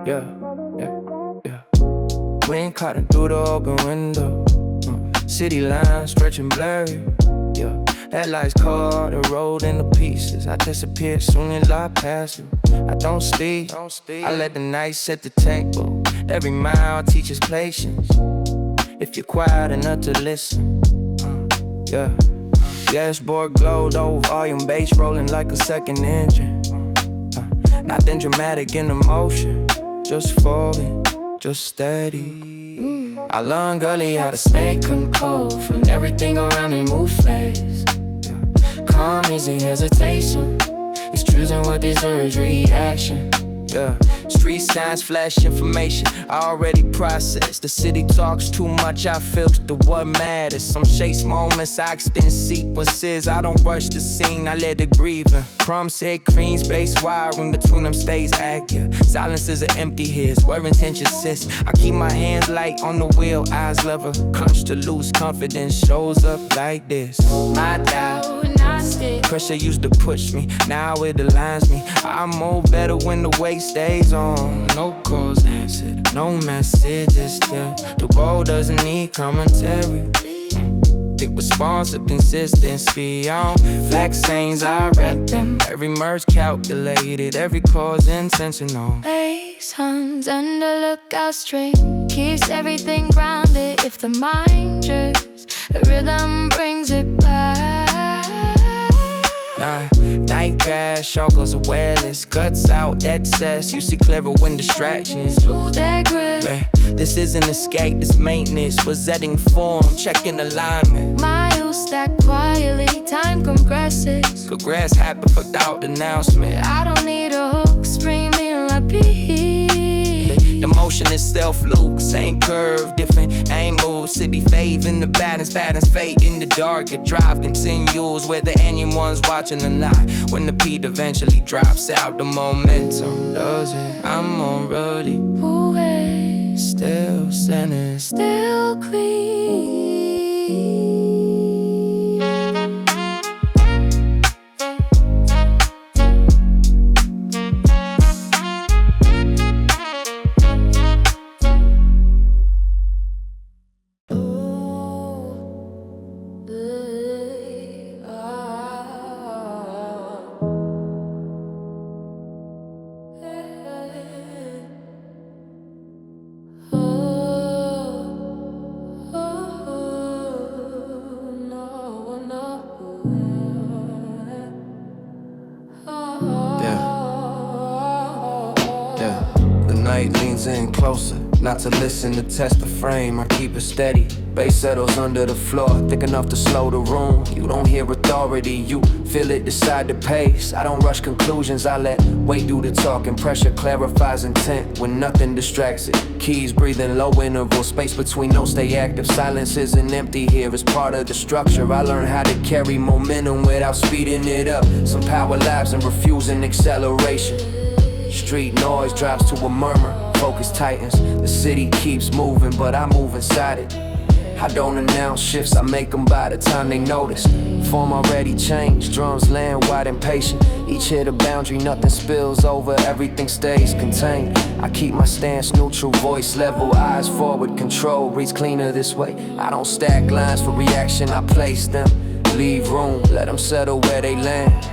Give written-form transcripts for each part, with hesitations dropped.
Yeah, yeah, yeah. Wind cutting through the open window. City lines stretching blurry. Yeah, headlights caught the road into pieces. I disappeared soon as I pass you. I don't speak. I let the night set the table. Every mile teaches patience. If you're quiet enough to listen. Yeah. Dashboard glow, low volume, bass rolling like a second engine. Nothing dramatic in the motion, just falling, just steady. I learned early how to stay controlled from everything around me move fast. Calm isn't hesitation, it's choosing what deserves reaction. Yeah. Street signs flash information I already processed. The city talks too much, I filter what matters. Some chase moments, I extend sequences. I don't rush the scene, I let it breathe. Crumb said cream, space wiring between them stays accurate. Silence is an empty hiss, where intention sits. I keep my hands light on the wheel, eyes level. Crunch to lose confidence shows up like this. My doubt, pressure used to push me, now it aligns me. I move better when the weight stays on. No calls answered, no messages there. The world doesn't need commentary. Big responsive consistency on flex sayings, I rep them. Every merge calculated, every cause intentional. Lace huns and the lookout string keeps everything grounded. If the mind drifts, the rhythm brings it back. Night crash, all goes awareness. Cuts out excess, you see clearer when distractions lose their grip. This isn't escape, this maintenance. Resetting form, checking alignment. Miles stack quietly, time compresses. Progress happen without announcement. I don't need a hook, screaming repeat. The motion itself, Luke, same curve, different aim moves. City fade in the balance fade in the dark. The drive continues whether anyone's watching or not. When the beat eventually drops out, the momentum does it. I'm already away, still centered, still clean. Leans in closer, not to listen, to test the frame. I keep it steady, bass settles under the floor, thick enough to slow the room. You don't hear authority, you feel it, decide the pace. I don't rush conclusions, I let weight do the talking. Pressure clarifies intent when nothing distracts it. Keys breathing low interval, space between notes stay active. Silence isn't empty here, it's part of the structure. I learned how to carry momentum without speeding it up. Some power labs and refusing acceleration. Street noise drops to a murmur, focus tightens. The city keeps moving, but I move inside it. I don't announce shifts, I make them by the time they notice. Form already changed, drums land wide and patient. Each hit a boundary, nothing spills over, everything stays contained. I keep my stance neutral, voice level, eyes forward, control reads cleaner this way. I don't stack lines for reaction, I place them. Leave room, let them settle where they land.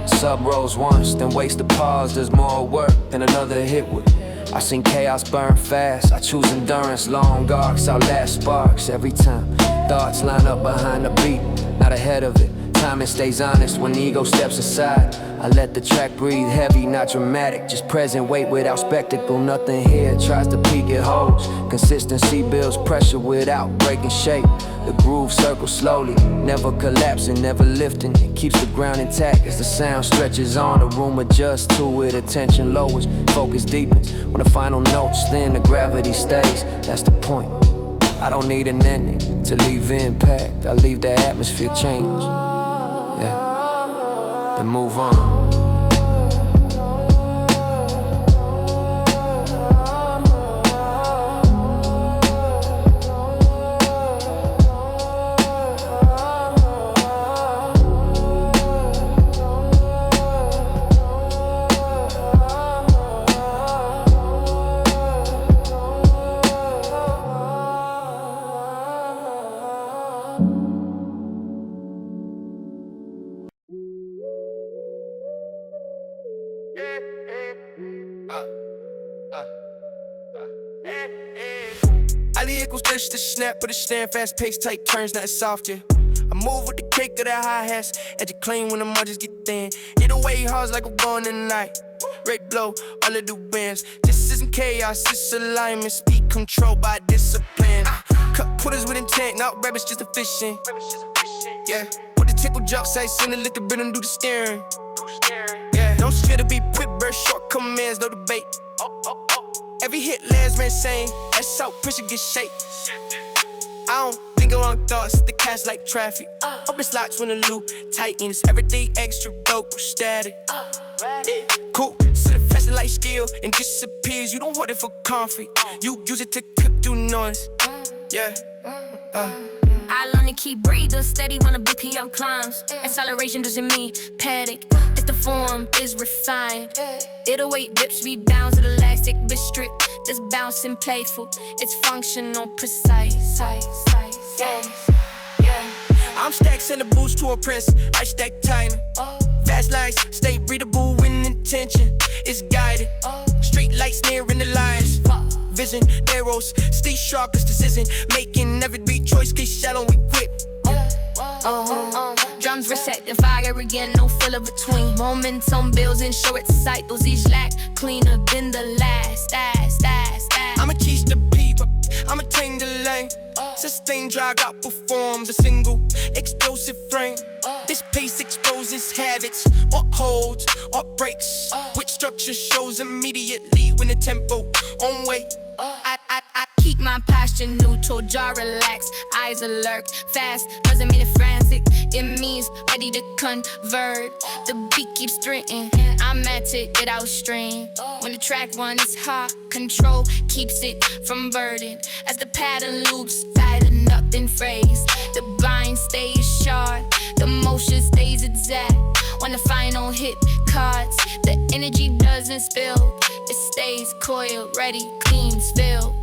Sub rolls once, then waste a pause. There's more work than another hit would. I seen chaos burn fast, I choose endurance. Long arcs outlast sparks every time. Thoughts line up behind the beat, not ahead of it. Timing stays honest when ego steps aside. I let the track breathe heavy, not dramatic. Just present weight without spectacle. Nothing here tries to peak, it holds. Consistency builds pressure without breaking shape. The groove circles slowly, never collapsing, never lifting. It keeps the ground intact as the sound stretches on. The room adjusts to it, attention lowers, focus deepens. When the final notes, then the gravity stays. That's the point. I don't need an ending to leave impact. I leave the atmosphere change. Yeah, then move on. first to snap, but it's stand fast, pace, tight turns, nothing soft, yeah. I move with the kick of the hi-hats, edge it clean when the margins get thin. Hit away hard like I'm going tonight. Rate blow, all of the bands. This isn't chaos, it's alignment. Speed controlled by discipline. Cut quarters with intent, not rabbits, just efficient. Yeah, put the tickle jump sights in the liquor bin and do the steering. Yeah, don't fear to be quick, burst short commands, no debate. Every hit lands, man, same. That's how pressure gets shaped. I don't think of wrong thoughts, the cash like traffic. Open slots when the loop tightens. Everything extra dope, static. Cool, so the faster like skill and disappears. You don't want it for comfort, you use it to clip through noise. Yeah. I learn to keep breathing steady when a BPM climbs. Acceleration doesn't mean panic. If the form is refined, it'll wait dips, rebounds, elastic, but strict. Just bouncing playful. It's functional, precise. I'm stacked, send a boost to a prince. I stack timing. Fast lines, stay readable when intention is guided. Street lights nearing the lines. Vision, arrows, stay sharp, this decision making every beat choice, get shallow, we quit. Drums reset, then fire again, no filler between. Momentum builds in short cycles, each lack cleaner than the last. I'ma teach the people, I'ma tame the lane. Sustain drive, outperform the single explosive frame. This pace exposes habits, or holds, or breaks. Which structure shows immediately when the tempo on way. I keep my posture neutral, jaw relaxed, eyes alert. Fast doesn't mean it's frantic, it means ready to convert. The beat keeps strengthening, I'm at to get out strain. When the track one is hot, control keeps it from burden. As the pattern loops, tighten up in phrase. The bind stays sharp, the motion stays exact. When the final hit cuts, the energy doesn't spill. It stays coiled, ready, clean, spilled.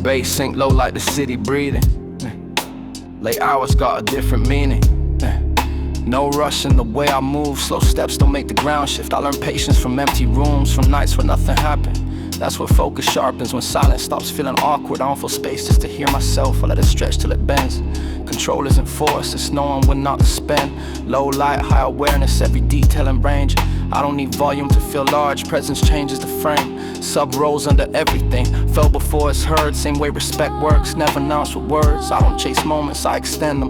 Bass sink low like the city breathing. Late hours got a different meaning. No rush in the way I move. Slow steps don't make the ground shift. I learn patience from empty rooms, from nights where nothing happened. That's where focus sharpens. When silence stops feeling awkward, I don't feel space just to hear myself. I let it stretch till it bends. Control isn't force, it's knowing when not to spend. Low light, high awareness, every detail in range. I don't need volume to feel large, presence changes the frame. Sub rolls under everything, fell before it's heard. Same way respect works, never announced with words. I don't chase moments, I extend them.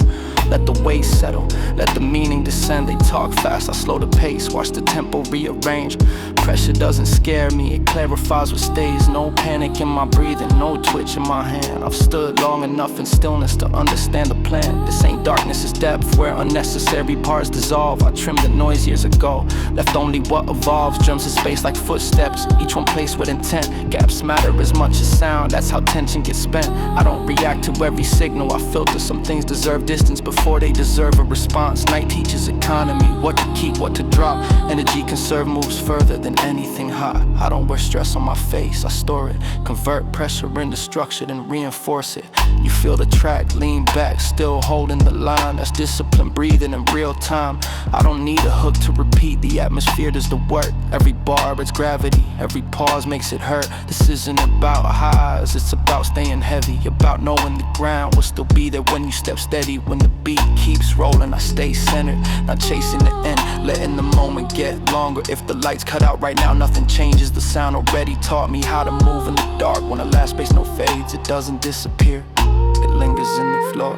Let the weight settle, let the meaning descend. They talk fast, I slow the pace, watch the tempo rearrange. Pressure doesn't scare me, it clarifies what stays. No panic in my breathing, no twitch in my hand. I've stood long enough in stillness to understand the plan. This ain't darkness, it's depth, where unnecessary parts dissolve. I trimmed the noise years ago, left only what evolves. Drums in space like footsteps, each one placed with intent. Gaps matter as much as sound, that's how tension gets spent. I don't react to every signal, I filter. Some things deserve distance before they deserve a response. Night teaches economy, what to keep, what to drop. Energy conserved moves further than anything hot. I don't wear stress on my face, I store it. Convert pressure into structure, then reinforce it. You feel the track, lean back, still holding the line. That's discipline, breathing in real time. I don't need a hook to repeat, the atmosphere does the work. Every bar, it's gravity, every pause makes it hurt. This isn't about highs, it's about staying heavy. About knowing the ground will still be there when you step steady. When the beat keeps rolling, I stay centered, not chasing the end, letting the moment get longer. If the lights cut out right now, nothing changes. The sound already taught me how to move in the dark. When the last space no fades, it doesn't disappear, it lingers in the floor.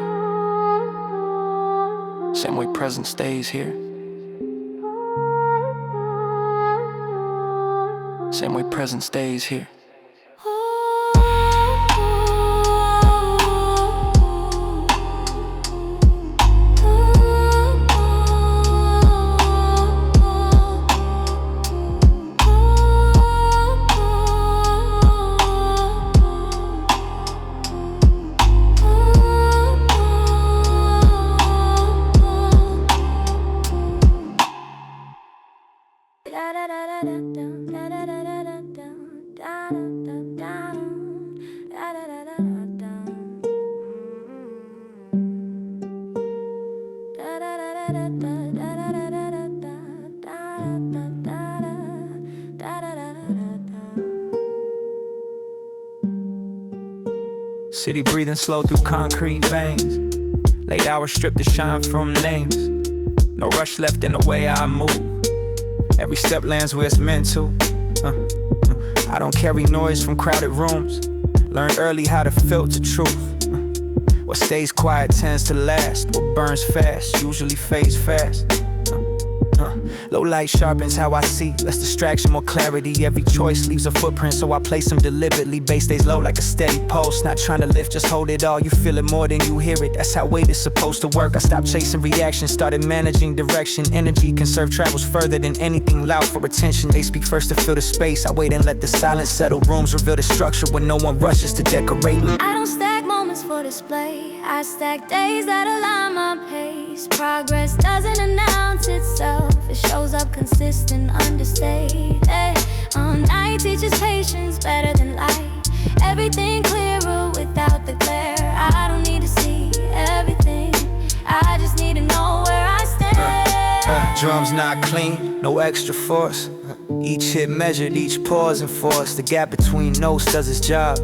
Same way present stays here, same way present stays here. City breathing slow through concrete veins. Late hours stripped to shine from names. No rush left in the way I move. Every step lands where it's meant to. I don't carry noise from crowded rooms. Learned early how to filter truth. What stays quiet tends to last. What burns fast usually fades fast. Low light sharpens how I see. Less distraction, more clarity. Every choice leaves a footprint, so I place them deliberately. Bass stays low like a steady pulse. Not trying to lift, just hold it all. You feel it more than you hear it. That's how weight is supposed to work. I stopped chasing reaction, started managing direction. Energy conserved travels further than anything loud for attention. They speak first to fill the space. I wait and let the silence settle. Rooms reveal the structure when no one rushes to decorate. I don't stack moments for display. I stack days that align my pace. Progress doesn't announce itself. It shows up consistent, understated. Night teaches patience better than light. Everything clearer without the glare. I don't need to see everything. I just need to know where I stand. Drums not clean, no extra force. Each hit measured, each pause enforced. The gap between notes does its job.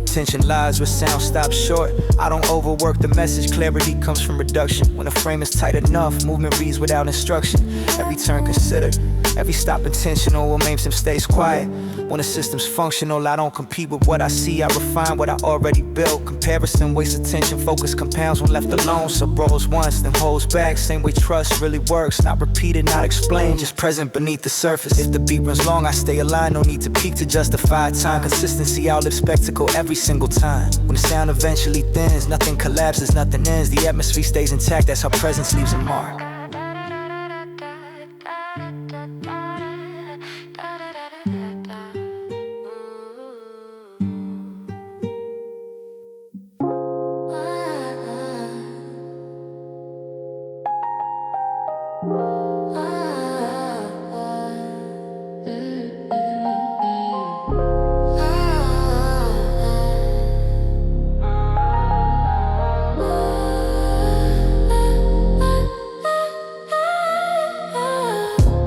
Tension lies where sound stops short. I don't overwork the message, clarity comes from reduction. When a frame is tight enough, movement reads without instruction. Every turn considered, every stop intentional. What makes him stays quiet. When the system's functional, I don't compete with what I see. I refine what I already built. Comparison wastes attention, focus compounds when left alone. So rolls once, then holds back. Same way trust really works. Not repeated, not explained, just present beneath the surface. If the beat runs long, I stay aligned. No need to peak to justify time. Consistency outlives spectacle every single time. When the sound eventually thins, nothing collapses, nothing ends. The atmosphere stays intact, that's how presence leaves a mark.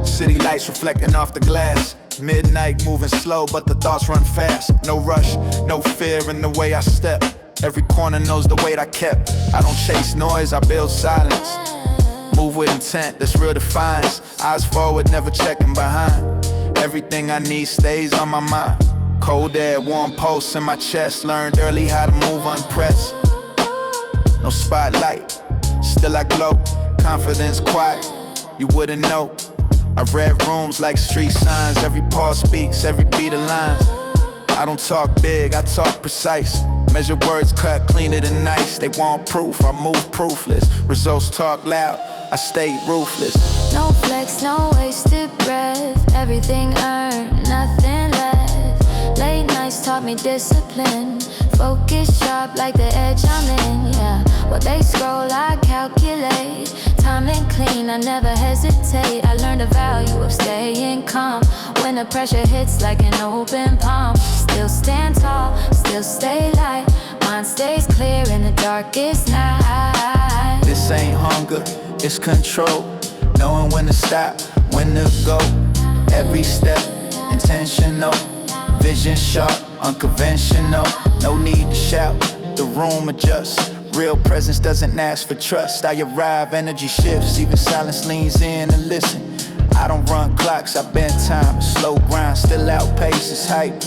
City lights reflecting off the glass. Midnight moving slow, but the thoughts run fast. No rush, no fear in the way I step. Every corner knows the weight I kept. I don't chase noise, I build silence. Move with intent, that's real defiance. Eyes forward, never checking behind. Everything I need stays on my mind. Cold air, warm pulse in my chest. Learned early how to move unpressed. No spotlight, still I glow. Confidence quiet, you wouldn't know. I've read rooms like street signs. Every pause speaks, every beat aligns. I don't talk big, I talk precise. Measure words cut cleaner than nice. They want proof, I move proofless. Results talk loud, I stay ruthless. No flex, no wasted breath. Everything earned, nothing less. Late nights taught me discipline. Focus sharp like the edge I'm in, yeah. While they scroll, I calculate. Timing clean, I never hesitate. I learned the value of staying calm. When the pressure hits like an open palm. Still stand tall, still stay light. Mind stays clear in the darkest night. This ain't hunger, it's control. Knowing when to stop, when to go. Every step, intentional. Vision sharp, unconventional. No need to shout, the room adjusts. Real presence doesn't ask for trust. I arrive, energy shifts, even silence leans in and listen. I don't run clocks, I bend time. Slow grind, still outpaces hype.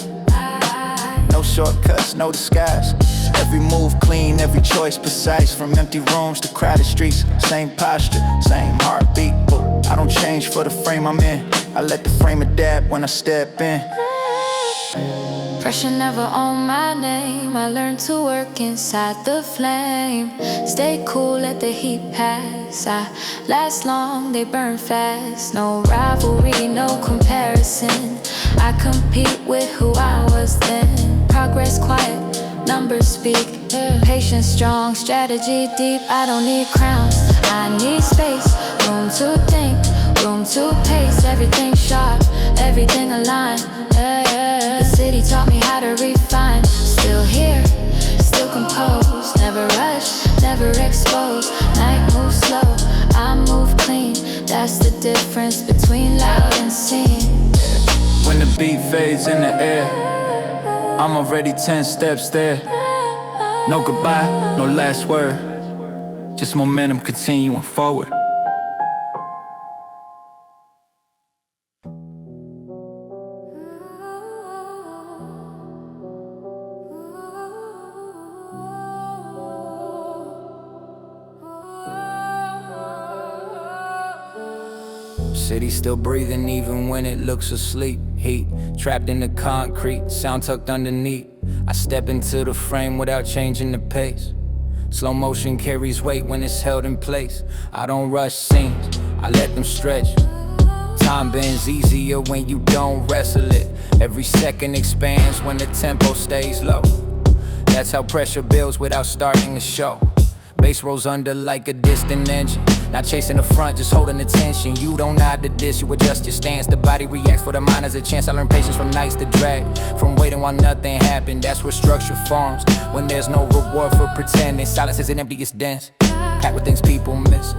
No shortcuts, no disguise. Every move clean, every choice precise. From empty rooms to crowded streets. Same posture, same heartbeat. I don't change for the frame I'm in. I let the frame adapt when I step in. Pressure never on my name. I learned to work inside the flame. Stay cool, let the heat pass. I last long, they burn fast. No rivalry, no comparison. I compete with who I was then. Progress quiet, numbers speak. Patience strong, strategy deep. I don't need crowns, I need space. Room to think, room to pace, everything sharp, everything aligned. The city taught me how to refine. Still here, still composed, never rush, never exposed. Night moves slow, I move clean. That's the difference between loud and seen. When the beat fades in the air, I'm already 10 steps there. No goodbye, no last word, just momentum continuing forward. City still breathing even when it looks asleep. Heat trapped in the concrete, sound tucked underneath. I step into the frame without changing the pace. Slow motion carries weight when it's held in place. I don't rush scenes, I let them stretch. Time bends easier when you don't wrestle it. Every second expands when the tempo stays low. That's how pressure builds without starting the show. Bass rolls under like a distant engine. Not chasing the front, just holding attention. You don't nod to this, you adjust your stance. The body reacts for the mind as a chance. I learn patience from nights to drag, from waiting while nothing happened. That's where structure forms, when there's no reward for pretending. Silence isn't empty, it's dense, packed with things people miss.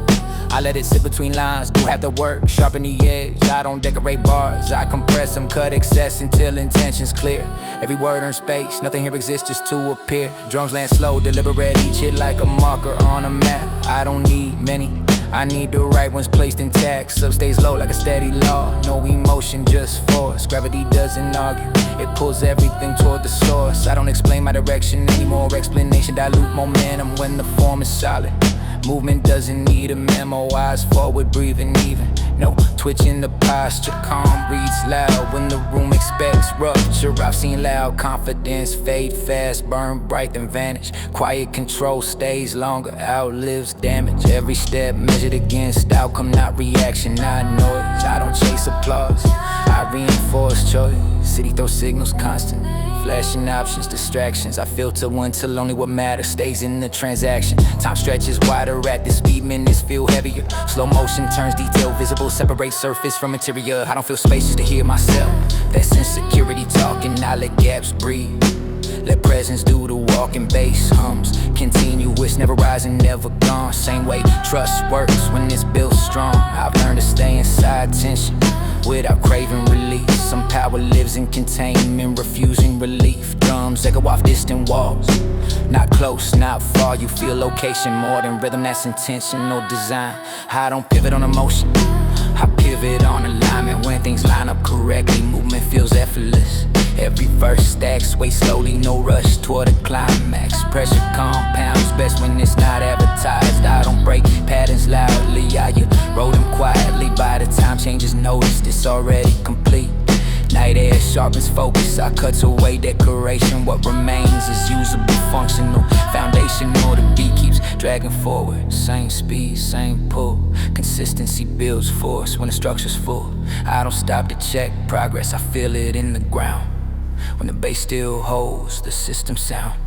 I let it sit between lines, do have to work, sharpen the edge. I don't decorate bars, I compress them, cut excess until intention's clear. Every word earns space, nothing here exists just to appear. Drums land slow, deliberate, each hit like a marker on a map. I don't need many, I need the right ones placed intact. Sub stays low like a steady law, no emotion, just force. Gravity doesn't argue, it pulls everything toward the source. I don't explain my direction anymore, explanation dilute momentum when the form is solid. Movement doesn't need a memo, eyes forward, breathing even. No twitching the posture, calm reads loud when the room expects rupture. I've seen loud confidence fade fast, burn bright then vanish. Quiet control stays longer, outlives damage. Every step measured against outcome, not reaction, not noise. I don't chase applause, I reinforce choice. City throws signals constantly, flashing options, distractions. I filter one till only what matters stays in the transaction. Time stretches wider at this speed, minutes feel heavier. Slow motion turns detail visible, separates surface from interior. I don't feel spacious to hear myself, that's insecurity talking. I let gaps breathe, let presence do the walking. Bass hums, continuous, never rising, never gone. Same way trust works when it's built strong. I've learned to stay inside tension without craving release. Some power lives in containment, refusing relief. Drums echo off distant walls, not close, not far. You feel location more than rhythm, that's intentional design. I don't pivot on emotion, I pivot on alignment. When things line up correctly, movement feels effortless. Every verse stacks, way slowly, no rush toward a climax. Pressure compounds best when it's not advertised. I don't break patterns loudly, I roll them quietly. By the time changes noticed, it's already complete. Night air sharpens focus, I cut away decoration. What remains is usable, functional, foundational. The beat keeps dragging forward, same speed, same pull. Consistency builds force when the structure's full. I don't stop to check progress, I feel it in the ground. When the bass still holds the system sound.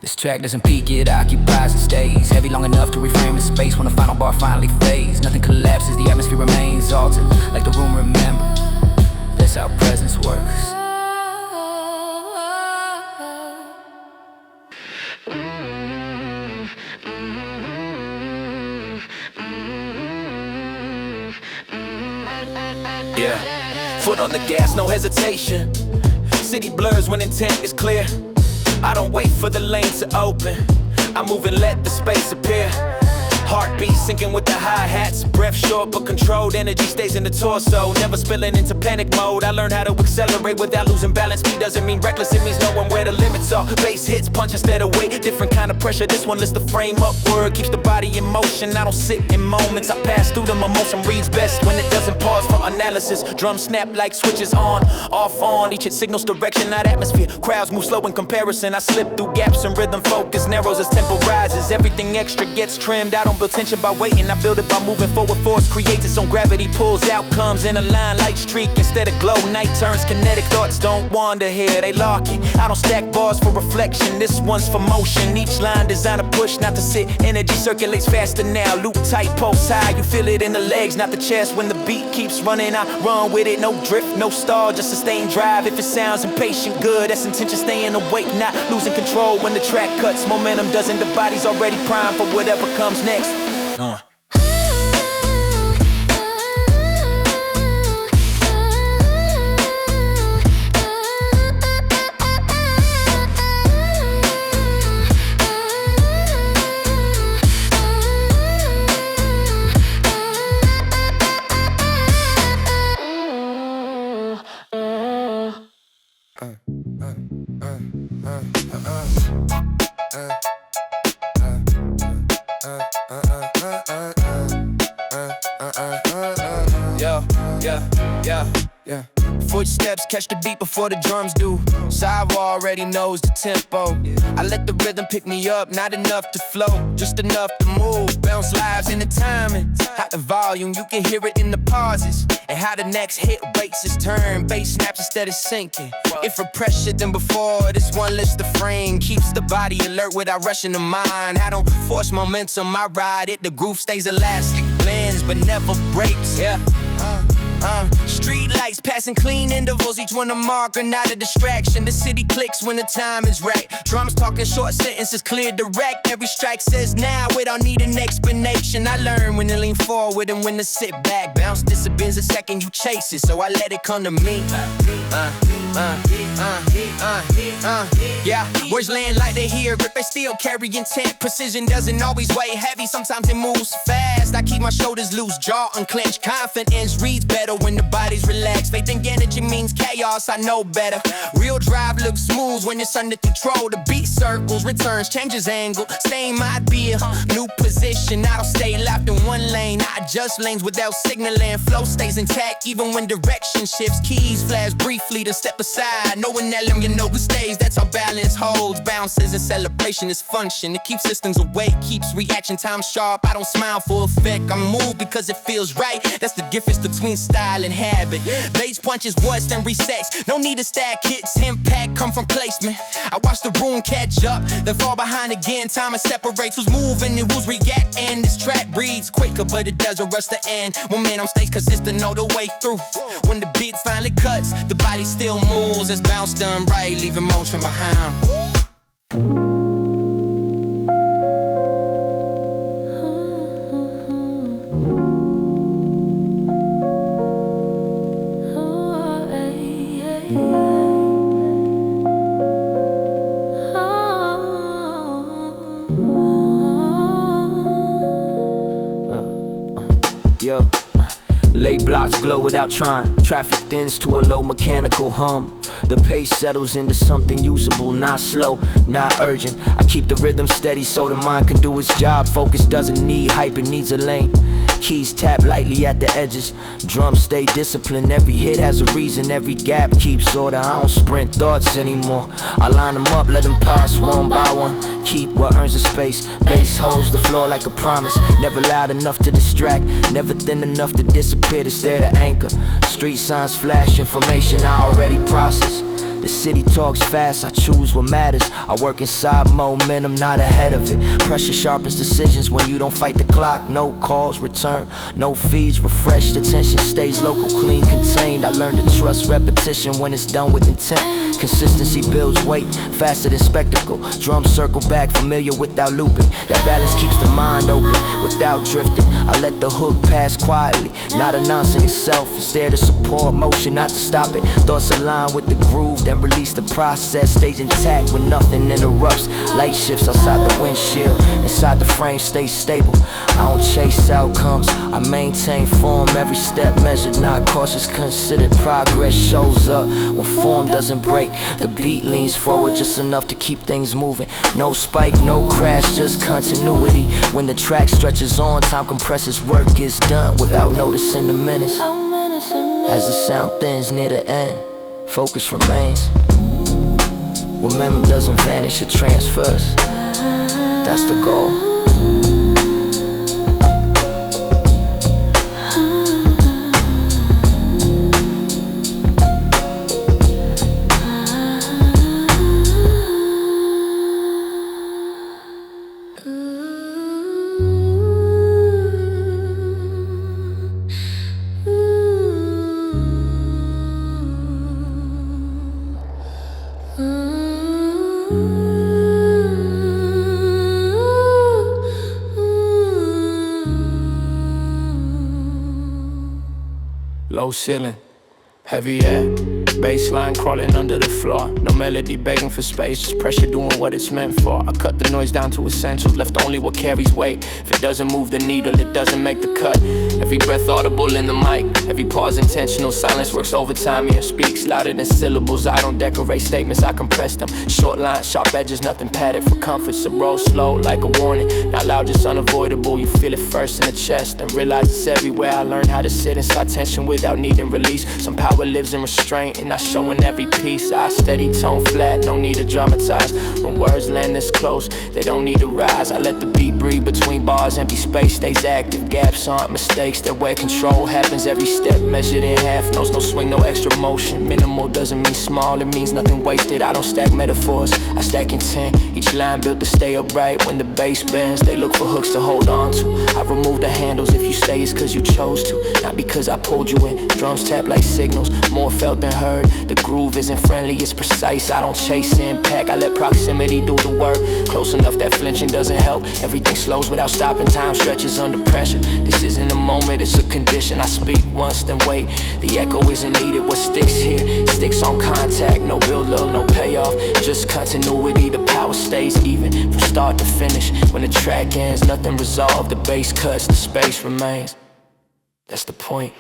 This track doesn't peak, it occupies and stays heavy long enough to reframe the space. When the final bar finally fades, nothing collapses, the atmosphere remains altered, like the room remembers. That's how presence works. Yeah, foot on the gas, no hesitation. City blurs when intent is clear. I don't wait for the lane to open, I move and let the space appear. Heartbeat syncing with the hi-hats, breath short but controlled, energy stays in the torso, never spilling into panic mode. I learned how to accelerate without losing balance. Speed doesn't mean reckless, it means knowing where the limits are. Bass hits, punch instead of weight, different kind of pressure. This one lifts the frame upward, keeps the body in motion. I don't sit in moments, I pass through them. Emotion reads best when it doesn't pause for analysis. Drums snap like switches on, off, on. Each hit signals direction, not atmosphere. Crowds move slow in comparison. I slip through gaps and rhythm focus narrows as tempo rises. Everything extra gets trimmed. I don't build tension by waiting, I build it by moving forward. Force creates its own gravity, pulls outcomes in a line. Light streak instead of glow, night turns kinetic. Thoughts don't wander here, they lock it. I don't stack bars for reflection, this one's for motion. Each line designed to push, not to sit. Energy circulate circulates faster now. Loop tight, pulse high, you feel it in the legs, not the chest. When the beat keeps running, I run with it. No drift, no stall, just sustained drive. If it sounds impatient, good, that's intention, staying awake, not losing control. When the track cuts, momentum doesn't, the body's already primed for whatever comes next. Yeah. Footsteps catch the beat before the drums do. Sidewall already knows the tempo. I let the rhythm pick me up, not enough to flow, just enough to move. Bounce lives in the timing, how the volume, you can hear it in the pauses, and how the next hit waits its turn. Bass snaps instead of sinking. If for pressure than before, this one lifts the frame, keeps the body alert without rushing the mind. I don't force momentum, I ride it, the groove stays elastic, blends but never breaks. Street lights passing clean intervals, each one a marker, not a distraction. The city clicks when the time is right. Drums talking short sentences, clear direct. Every strike says now, we don't need an explanation. I learn when to lean forward and when to sit back. Bounce disappears the second you chase it, so I let it come to me. Yeah, words land like they hear, but they still carry intent. Precision doesn't always weigh heavy, sometimes it moves fast. I keep my shoulders loose, jaw unclenched. Confidence reads better when the body's relaxed. Faith and energy means chaos, I know better. Real drive looks smooth when it's under control. The beat circles, returns, changes angle. Same idea, new position. I don't stay locked in one lane, I adjust lanes without signaling. Flow stays intact even when direction shifts. Keys flash briefly to step aside, knowing that you know who stays. That's how balance holds. Bounces and celebration is function. It keeps systems awake, keeps reaction time sharp. I don't smile for effect, I move because it feels right. That's the difference between style and habit. Bass punches worse than resets. No need to stack hits, impact come from placement. I watch the room catch up, then fall behind again. Time separates who's moving and who's reacting. This track breathes quicker, but it doesn't rush the end. One man on stage consistent all the way through. When the beat finally cuts, the body still moves. It's bounce done right, leaving motion behind. Yo, late blocks glow without trying. Traffic thins to a low mechanical hum. The pace settles into something usable, not slow, not urgent. I keep the rhythm steady so the mind can do its job. Focus doesn't need hype, it needs a lane. Keys tap lightly at the edges. Drums stay disciplined, every hit has a reason. Every gap keeps order, I don't sprint thoughts anymore. I line them up, let them pass one by one. Keep what earns the space. Bass holds the floor like a promise. Never loud enough to distract, never thin enough to disappear, to stare to anchor. Street signs flash information I already process. The city talks fast, I choose what matters. I work inside momentum, not ahead of it. Pressure sharpens decisions when you don't fight the clock. No calls return, no feeds refresh. The tension stays local, clean, contained. I learned to trust repetition when it's done with intent. Consistency builds weight, faster than spectacle. Drums circle back, familiar without looping. That balance keeps the mind open, without drifting. I let the hook pass quietly, not announcing itself. It's there to support motion, not to stop it. Thoughts align with the groove, then release the process. Stays intact when nothing interrupts. Light shifts outside the windshield, inside the frame stays stable. I don't chase outcomes, I maintain form. Every step measured, not cautious, considered. Progress shows up when form doesn't break. The beat leans forward just enough to keep things moving. No spike, no crash, just continuity. When the track stretches on, time compresses, work gets done without noticing the minutes. As the sound thins near the end, focus remains. When memory doesn't vanish, it transfers. That's the goal. Ooh. low ceiling, heavy air, baseline crawling under the floor. No melody begging for space, just pressure doing what it's meant for. I cut the noise down to essentials, left only what carries weight. If it doesn't move the needle, it doesn't make the cut. Every breath audible in the mic, every pause intentional. Silence works overtime, yeah, speaks louder than syllables. I don't decorate statements, I compress them. Short lines, sharp edges, nothing padded for comfort. So roll slow like a warning, not loud, just unavoidable. You feel it first in the chest, and realize it's everywhere. I learned how to sit inside tension without needing release. Some power lives in restraint, and I show in every piece. I steady tone flat, no need to dramatize. When words land this close, they don't need to rise. I let the beat breathe between bars, empty space stays active. Gaps aren't mistakes, they're where control happens. Every step measured in half notes, no swing, no extra motion. Minimal doesn't mean small, it means nothing wasted. I don't stack metaphors, I stack intent. Each line built to stay upright. When the bass bends, they look for hooks to hold on to. I remove the handles, if you stay it's cause you chose to, not because I pulled you in. Drums tap like signals, more felt than heard. The groove isn't friendly, it's precise. I don't chase impact, I let proximity do the work. Close enough that flinching doesn't help. Everything slows without stopping, time stretches under pressure. This isn't a moment, it's a condition. I speak once, then wait. The echo isn't needed, what sticks here sticks on contact. No build-up, no payoff, just continuity. The power stays even from start to finish. When the track ends, nothing resolved. The bass cuts, the space remains. That's the point.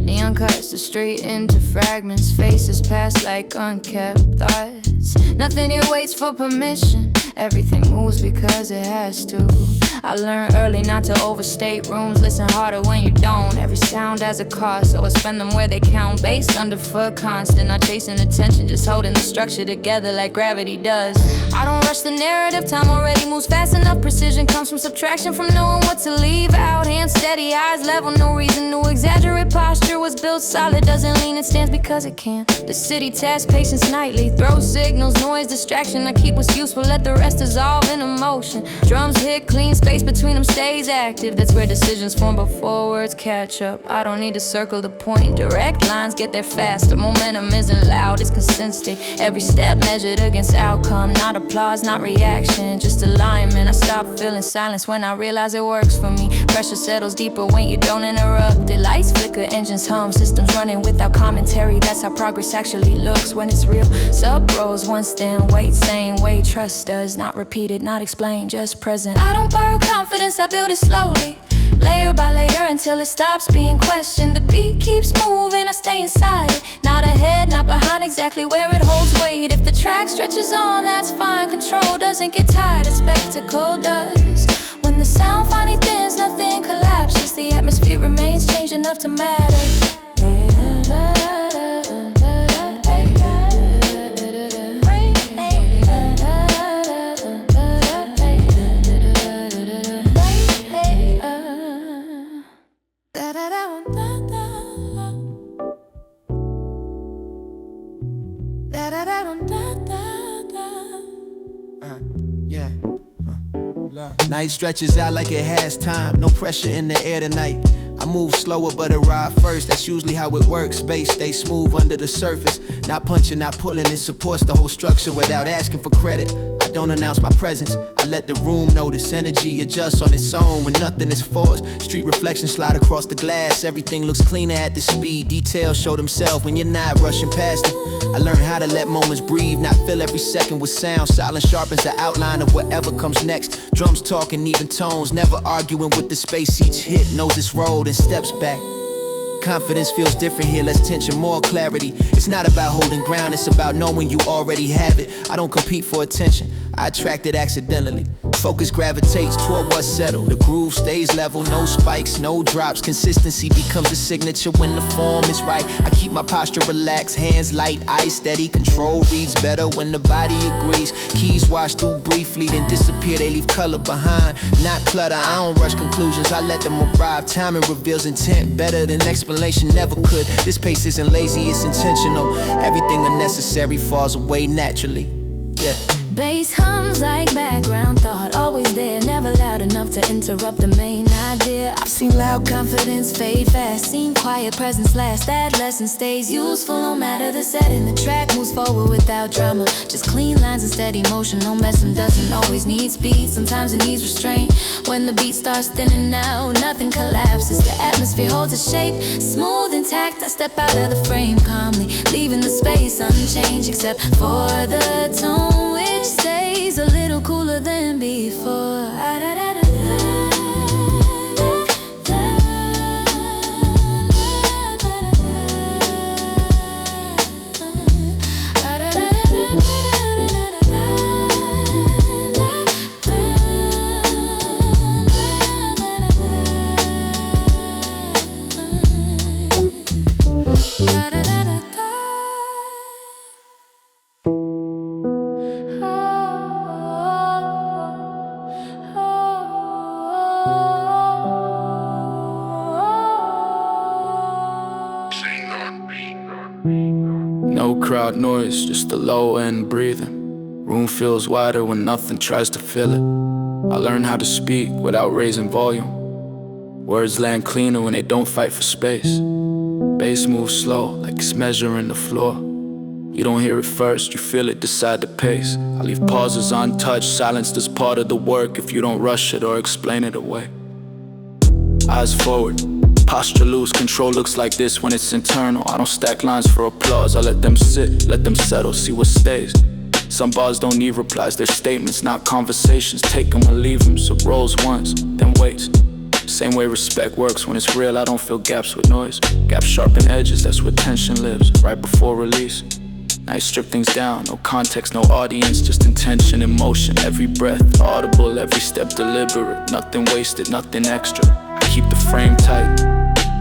Neon cuts the street into fragments, faces pass like unkept thoughts. Nothing here waits for permission, everything moves because it has to. I learned early not to overstate rooms, listen harder when you don't. Every sound has a cost, so I spend them where they count. Based underfoot, constant, not chasing attention, just holding the structure together like gravity does. I don't rush the narrative, time already moves fast enough. Precision comes from subtraction, from knowing what to leave out. Hands steady, eyes level, no reason to exaggerate. Posture was built solid, doesn't lean, it stands because it can. The city tests patience nightly, throws signals, noise, distraction. I keep what's useful, let the rest dissolve in emotion. Drums hit clean, space between them stays active. That's where decisions form before words catch up. I don't need to circle the point, direct lines get there faster. Momentum isn't loud, it's consistency. Every step measured against outcome, not applause, not reaction, just alignment. I stop feeling silence when I realize it works for me. Pressure settles deeper when you don't interrupt it. Lights flicker, engines hum, systems running without commentary. That's how progress actually looks when it's real. Sub rows once then wait, same way trust does. Not repeated, not explained, just present. I don't borrow confidence, I build it slowly, layer by layer until it stops being questioned. The beat keeps moving, I stay inside it, not ahead, not behind, exactly where it holds weight. If the track stretches on, that's fine. Control doesn't get tired, a spectacle does. When the sound finally thins, nothing collapses. The atmosphere remains changed enough to matter. Night stretches out like it has time. No pressure in the air tonight. I move slower but arrive first. That's usually how it works. Space stays smooth under the surface. Not punching, not pulling. It supports the whole structure without asking for credit. I don't announce my presence, I let the room notice. Energy adjusts on its own when nothing is forced. Street reflections slide across the glass. Everything looks cleaner at the speed. Details show themselves when you're not rushing past it. I learned how to let moments breathe, not fill every second with sound. Silence sharpens the outline of whatever comes next. Drums talking even tones, never arguing with the space. Each hit knows its role and steps back. Confidence feels different here, less tension, more clarity. It's not about holding ground, it's about knowing you already have it. I don't compete for attention, I attract it accidentally. Focus gravitates toward what's settled. The groove stays level, no spikes, no drops. Consistency becomes a signature when the form is right. I keep my posture relaxed, hands light, eyes steady. Control reads better when the body agrees. Keys wash through briefly, then disappear. They leave color behind, not clutter. I don't rush conclusions, I let them arrive. Timing reveals intent better than explanation never could. This pace isn't lazy, it's intentional. Everything unnecessary falls away naturally. Yeah. Bass hums like background thought, always there, never loud enough to interrupt the main idea. I've seen loud confidence fade fast, seen quiet presence last. That lesson stays useful no matter the setting. The track moves forward without drama, just clean lines and steady motion. No messing doesn't always need speed, sometimes it needs restraint. When the beat starts thinning out, nothing collapses. The atmosphere holds its shape, smooth intact. I step out of the frame calmly, leaving the space unchanged except for the tone, which stays a little cooler than before. No crowd noise, just the low end breathing. Room feels wider when nothing tries to fill it. I learn how to speak without raising volume. Words land cleaner when they don't fight for space. Bass moves slow, like it's measuring the floor. You don't hear it first, you feel it decide the pace. I leave pauses untouched, silence is part of the work if you don't rush it or explain it away. Eyes forward, posture loose, control looks like this when it's internal. I don't stack lines for applause, I let them sit, let them settle, see what stays. Some bars don't need replies, they're statements, not conversations. Take them or leave them, so rolls once, then waits. Same way respect works, when it's real I don't fill gaps with noise. Gaps sharpen edges, that's where tension lives, right before release. Now you strip things down, no context, no audience, just intention and motion. Every breath audible, every step deliberate. Nothing wasted, nothing extra. I keep the frame tight,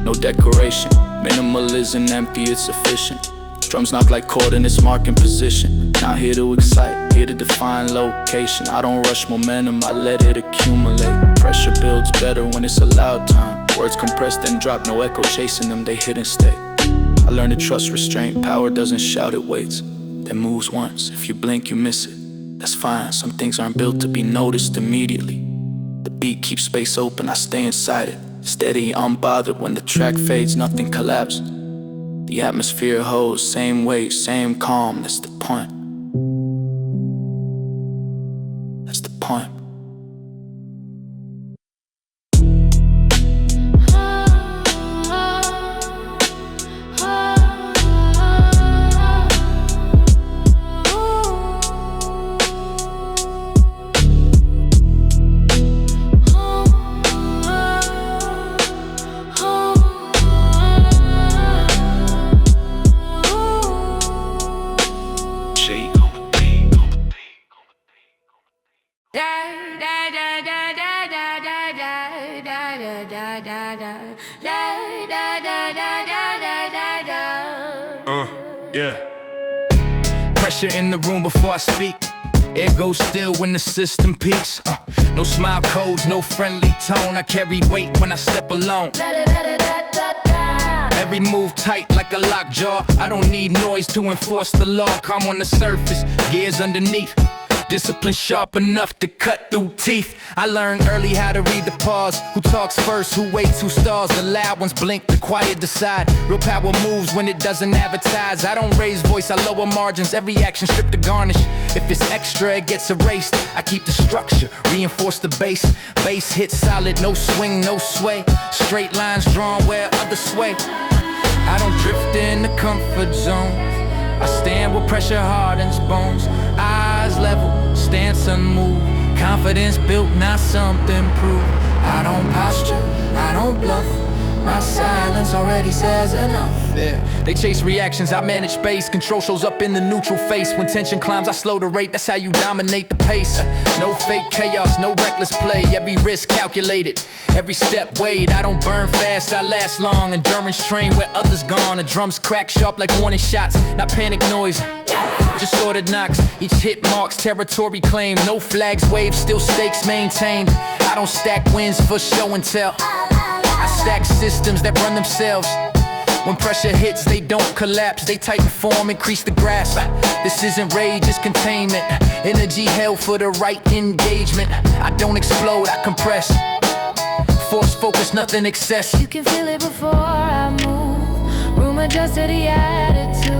no decoration. Minimal isn't empty, it's sufficient. Drums knock like coordinates, marking position. Not here to excite, here to define location. I don't rush momentum, I let it accumulate. Pressure builds better when it's a loud time. Words compressed then drop, no echo chasing them, they hit and stay. I learned to trust restraint, power doesn't shout, it waits. Then moves once, if you blink you miss it. That's fine, some things aren't built to be noticed immediately. The beat keeps space open, I stay inside it. Steady, unbothered, when the track fades, nothing collapses. The atmosphere holds, same weight, same calm, that's the point. That's the point. Yeah. Pressure in the room before I speak. Air goes still when the system peaks. No smile codes, no friendly tone. I carry weight when I step alone. Every move tight like a lockjaw. I don't need noise to enforce the law. Calm on the surface, gears underneath. Discipline sharp enough to cut through teeth. I learned early how to read the pause. Who talks first, who waits, who stalls. The loud ones blink, the quiet decide. Real power moves when it doesn't advertise. I don't raise voice, I lower margins. Every action stripped the garnish. If it's extra, it gets erased. I keep the structure, reinforce the base. Bass hits solid, no swing, no sway. Straight lines drawn where others sway. I don't drift in the comfort zone. I stand where pressure hardens bones. Eyes level, stance unmoved. Confidence built, not something proved. I don't posture, I don't bluff. My silence already says enough. Yeah. They chase reactions, I manage space. Control shows up in the neutral face. When tension climbs, I slow the rate. That's how you dominate the pace. No fake chaos, no reckless play. Every risk calculated, every step weighed. I don't burn fast, I last long. Endurance train where others gone. The drums crack sharp like warning shots. Not panic noise, just sorted knocks. Each hit marks territory claimed. No flags waved, still stakes maintained. I don't stack wins for show and tell. I stack systems that run themselves. When pressure hits, they don't collapse. They tighten form, increase the grasp. This isn't rage, it's containment. Energy held for the right engagement. I don't explode, I compress. Force focus, nothing excess. You can feel it before I move. Room adjust to the attitude.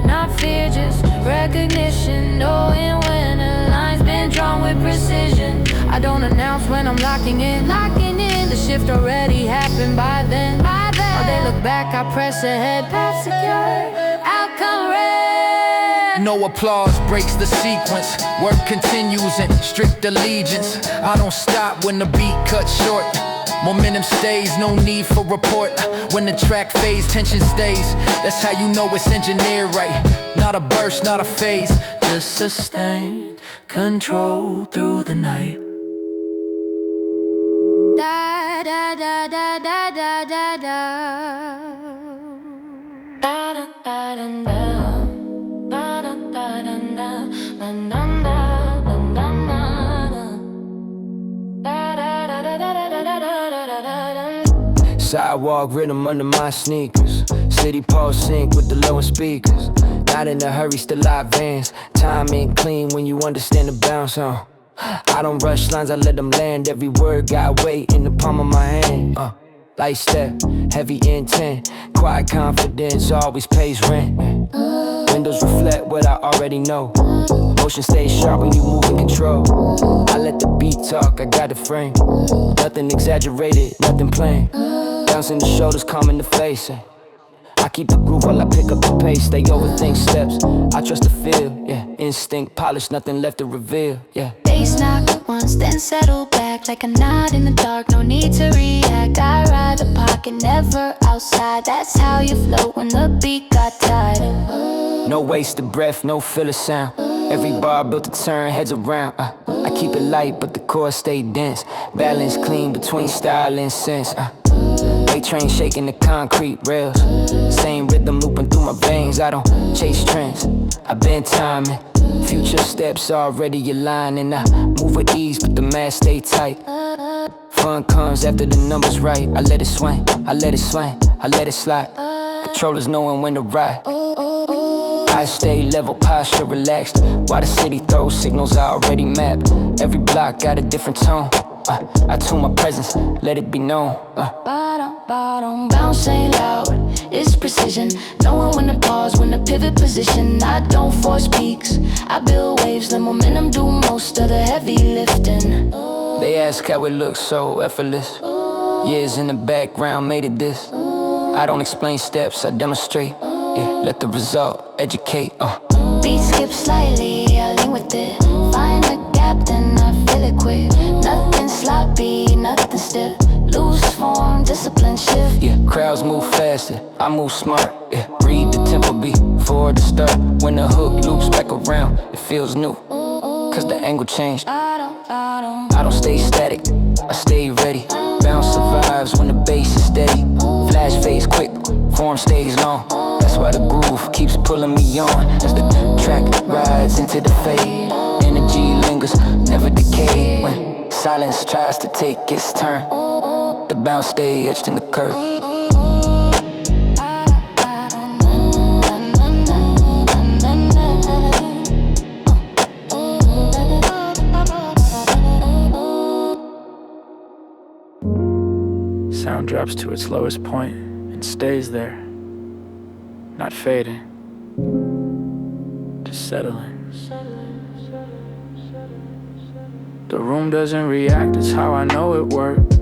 Not fear, just recognition. Knowing when a line's been drawn with precision. I don't announce when I'm locking in. The shift already happened by then. While they look back, I press ahead, path secure, outcome red. No applause breaks the sequence. Work continues in strict allegiance. I don't stop when the beat cuts short. Momentum stays, no need for report. When the track fades, tension stays. That's how you know it's engineered right. Not a burst, not a phase. Just sustained control through the night. Da da da da da da da da. Da da da da da. Da da da da da. Da da da da da. Da da da da da da da da da. Sidewalk rhythm under my sneakers. City pulse sync with the lowest speakers. Not in a hurry, still I advance. Timing clean when you understand the bounce on. I don't rush lines, I let them land. Every word got weight in the palm of my hand. Light step, heavy intent. Quiet confidence always pays rent. Windows reflect what I already know. Motion stays sharp when you move in control. I let the beat talk, I got the frame. Nothing exaggerated, nothing plain. Bouncing the shoulders, calm in the face. I keep the groove while I pick up the pace. They overthink steps, I trust the feel, yeah. Instinct polished, nothing left to reveal, yeah. Bass knock once, then settle back like a knot in the dark. No need to react. I ride the pocket, never outside. That's how you float when the beat got tight. No wasted breath, no filler sound. Every bar built to turn heads around. I keep it light, but the chords stay dense. Balance clean between style and sense. A-train shaking the concrete rails. Same rhythm looping through my veins. I don't chase trends, I've been timing. Future steps already aligned. And I move with ease, but the mask stay tight. Fun comes after the numbers right. I let it swing, I let it swing, I let it slide. Controllers knowing when to ride. I stay level, posture relaxed. While the city throws signals I already mapped. Every block got a different tone. I tune my presence, let it be known. Bottom, bounce ain't loud, it's precision. Knowing when to pause, when to pivot position. I don't force peaks, I build waves. The momentum do most of the heavy lifting. They ask how it looks so effortless. Years in the background made it this. I don't explain steps, I demonstrate. Yeah, let the result educate. Beat skip slightly, I lean with it. Find a gap, then I feel it quick. Nothing sloppy, nothing stiff. Loose form, discipline shift. Yeah, crowds move faster, I move smart. Yeah, read the tempo beat before the start. When the hook loops back around, it feels new. Cause the angle changed. I don't stay static, I stay ready. Bounce survives when the bass is steady. Flash fades quick, form stays long. That's why the groove keeps pulling me on. As the track rides into the fade. Energy lingers, never decay. When silence tries to take its turn, the bounce stay etched in the curve. Sound drops to its lowest point and stays there, not fading, just settling. The room doesn't react, it's how I know it worked.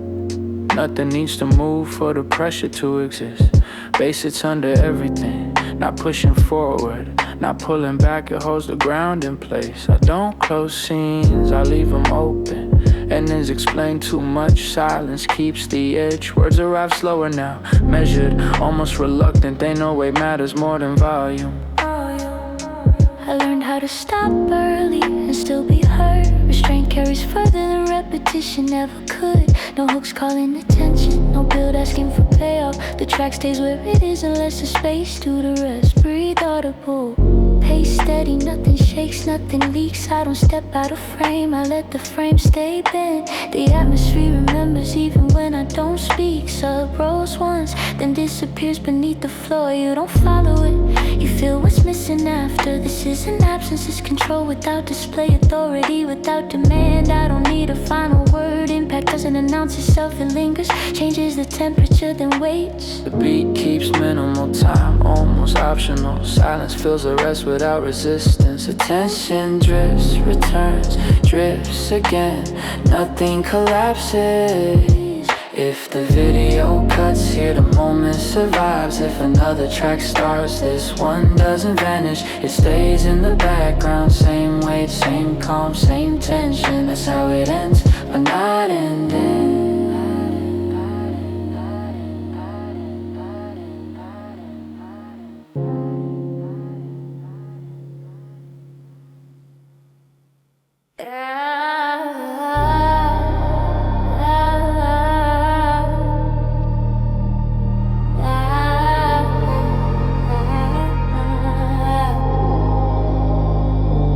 Nothing needs to move for the pressure to exist. Bass it's under everything, not pushing forward, not pulling back, it holds the ground in place. I don't close scenes, I leave them open. Endings explain too much, silence keeps the edge. Words arrive slower now, measured, almost reluctant. They know weight matters more than volume. I learned how to stop early and still be heard. Restraint carries further than repetition ever could. No hooks calling attention, no build asking for payoff. The track stays where it is unless the space do the rest. Breathe audible, pace steady, nothing shakes, nothing leaks. I don't step out of frame, I let the frame stay bent. The atmosphere remembers even when I don't speak. Sub rose once, then disappears beneath the floor. You don't follow it, you feel what's missing after. This isn't absence, it's control without display. Authority without demand. I don't need a final word. Impact doesn't announce itself, it lingers. Changes the temperature, then waits. The beat keeps minimal time, almost optional. Silence fills the rest without resistance. Attention drifts, returns, drifts again. Nothing collapses. If the video cuts here, the moment survives. If another track starts, this one doesn't vanish. It stays in the background. Same weight, same calm, same tension. That's how it ends, but not ending.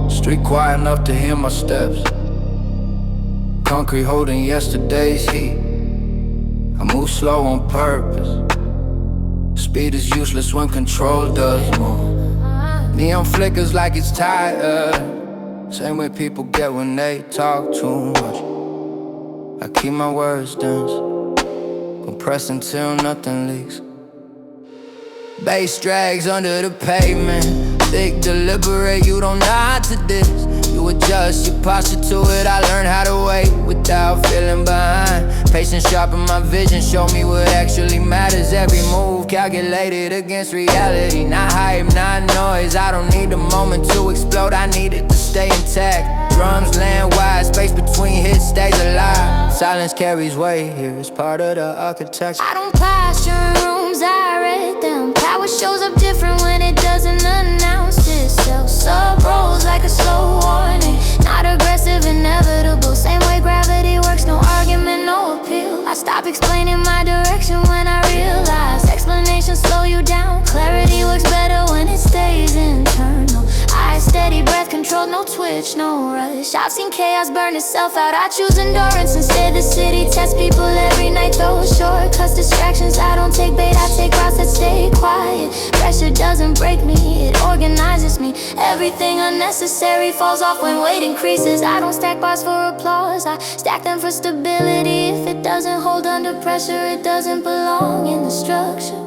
Street quiet enough to hear my steps. Concrete holding yesterday's heat. I move slow on purpose. Speed is useless when control does more. Neon flickers like it's tired. Same way people get when they talk too much. I keep my words dense, compressed until nothing leaks. Bass drags under the pavement. Thick, deliberate, you don't nod to this. You adjust your posture to it. I learned how to wait without feeling behind. Patience sharpen my vision, show me what actually matters. Every move calculated against reality. Not hype, not noise. I don't need the moment to explode, I need it to stay intact. Drums land wide, space between hits stays alive. Silence carries weight here, it's part of the architecture. I don't plaster rooms, I read them. Power shows up different when it doesn't announce itself. Sub rolls like a slow warning. Not aggressive, inevitable. Same way gravity works, no argument, no appeal. I stop explaining my direction when I realize explanations slow you down. Clarity works better when it stays internal. Eyes steady, breath controlled, no twitch, no rush. I've seen chaos burn itself out, I choose endurance instead. The city tests people every night, those shortcuts, distractions. I don't take bait, I take routes that stay quiet. Pressure doesn't break me, it organizes me. Everything unnecessary falls off when weight increases. I don't stack bars for applause, I stack them for stability. If it doesn't hold under pressure, it doesn't belong in the structure.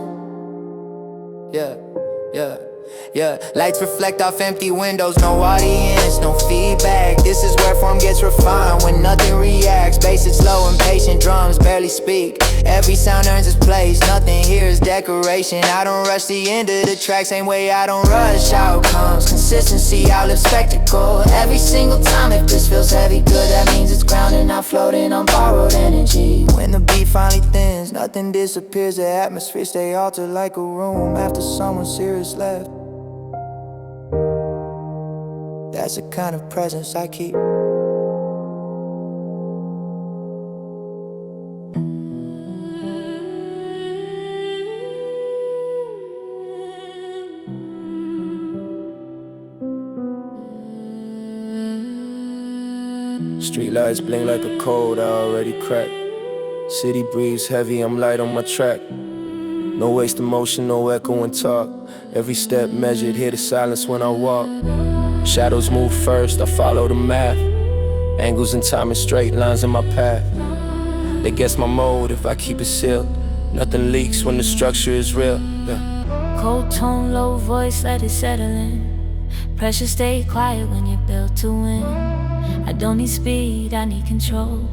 Yeah, lights reflect off empty windows. No audience, no feedback. This is where form gets refined, when nothing reacts. Bass is slow and patient, drums barely speak. Every sound earns its place, nothing here is decoration. I don't rush the end of the track, same way I don't rush outcomes. Consistency outlives spectacle. Every single time if this feels heavy, good, that means it's grounded, not floating on borrowed energy. When the beat finally thins, nothing disappears. The atmosphere stay altered like a room after someone serious left. That's the kind of presence I keep. Street lights blink like a code I already cracked. City breathes heavy, I'm light on my track. No waste of motion, no echo and talk. Every step measured, hear the silence when I walk. Shadows move first, I follow the math. Angles and time and straight lines in my path. They guess my mode if I keep it sealed. Nothing leaks when the structure is real. Cold tone, low voice, let it settle in. Pressure stay quiet when you're built to win. I don't need speed, I need control.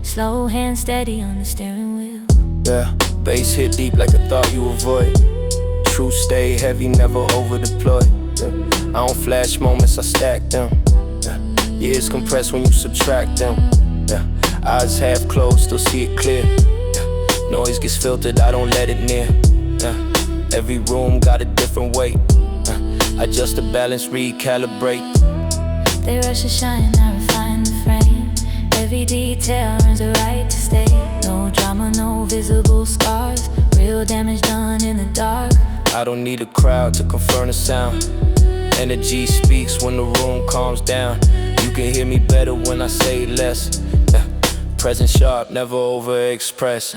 Slow hand steady on the steering wheel. Yeah, bass hit deep like a thought you avoid. Truth stay heavy, never over deployed. I don't flash moments, I stack them. Years compressed when you subtract them. Eyes half closed, still see it clear. Noise gets filtered, I don't let it near. Every room got a different weight. Adjust the balance, recalibrate. They rush to shine, I refine the frame. Every detail earns a right to stay. No drama, no visible scars. Real damage done in the dark. I don't need a crowd to confirm the sound. Energy speaks when the room calms down. You can hear me better when I say less. Present sharp, never overexpress.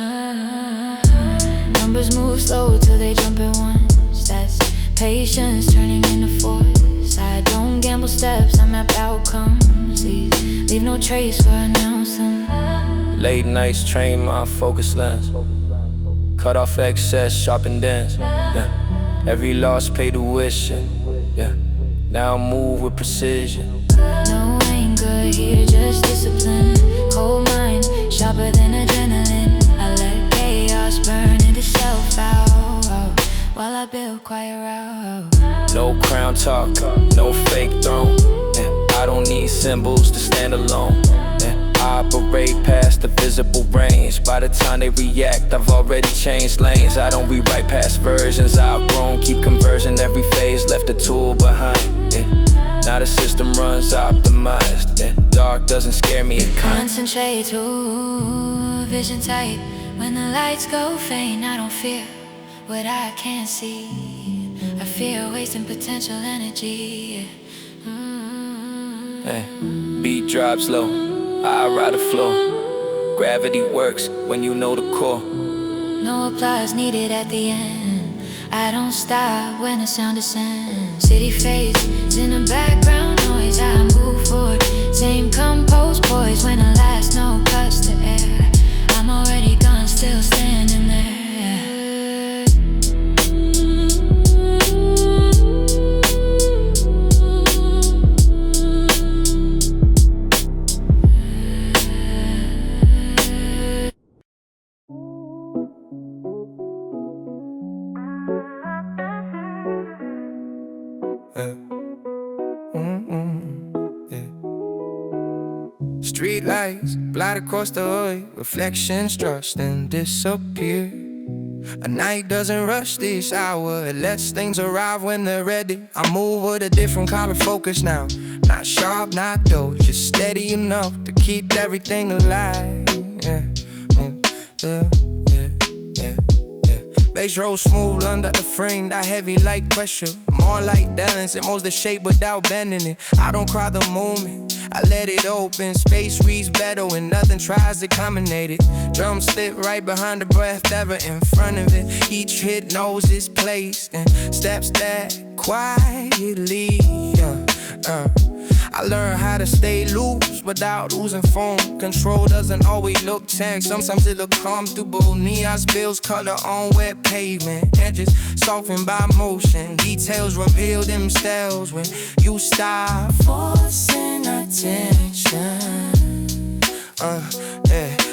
Numbers move slow till they jump at once. That's patience turning into force. I don't gamble steps, I map outcomes. Leave no trace where I announce them. Late nights train my focus lens. Cut off excess, sharpen dents. Every loss pay tuition. Now I move with precision. No anger here, just discipline. Cold mind, sharper than adrenaline. I let chaos burn into self out while I build quiet route. No crown talk, no fake throne. I don't need symbols to stand alone. I operate past the visible range. By the time they react, I've already changed lanes. I don't rewrite past versions I've grown. Keep conversion every phase, left a tool behind. Now the system runs optimized. Dark doesn't scare me, it Concentrate, ooh, vision tight. When the lights go faint, I don't fear what I can't see. I fear wasting potential energy. Beat drops low, I ride the floor. Gravity works when you know the core. No applause needed at the end. I don't stop when the sound descends. City fades in the background noise. I move forward, same composed poise. When the last note cuts the air, I'm already gone, still standing there. Street lights blind across the hood. Reflections trust and disappear. A night doesn't rush this hour. It lets things arrive when they're ready. I move with a different kind of focus now. Not sharp, not dull, just steady enough to keep everything alive. Bass roll smooth under the frame, not heavy like pressure. More like balance, it molds the shape without bending it. I don't cry the moment, I let it open. Space reads better when nothing tries to combinate it. Drums sit right behind the breath, never in front of it. Each hit knows its place and steps that quietly. I learned how to stay loose without losing form. Control doesn't always look tense, sometimes it look comfortable. Neon spills color on wet pavement. Edges softened by motion. Details reveal themselves when you stop forcing attention.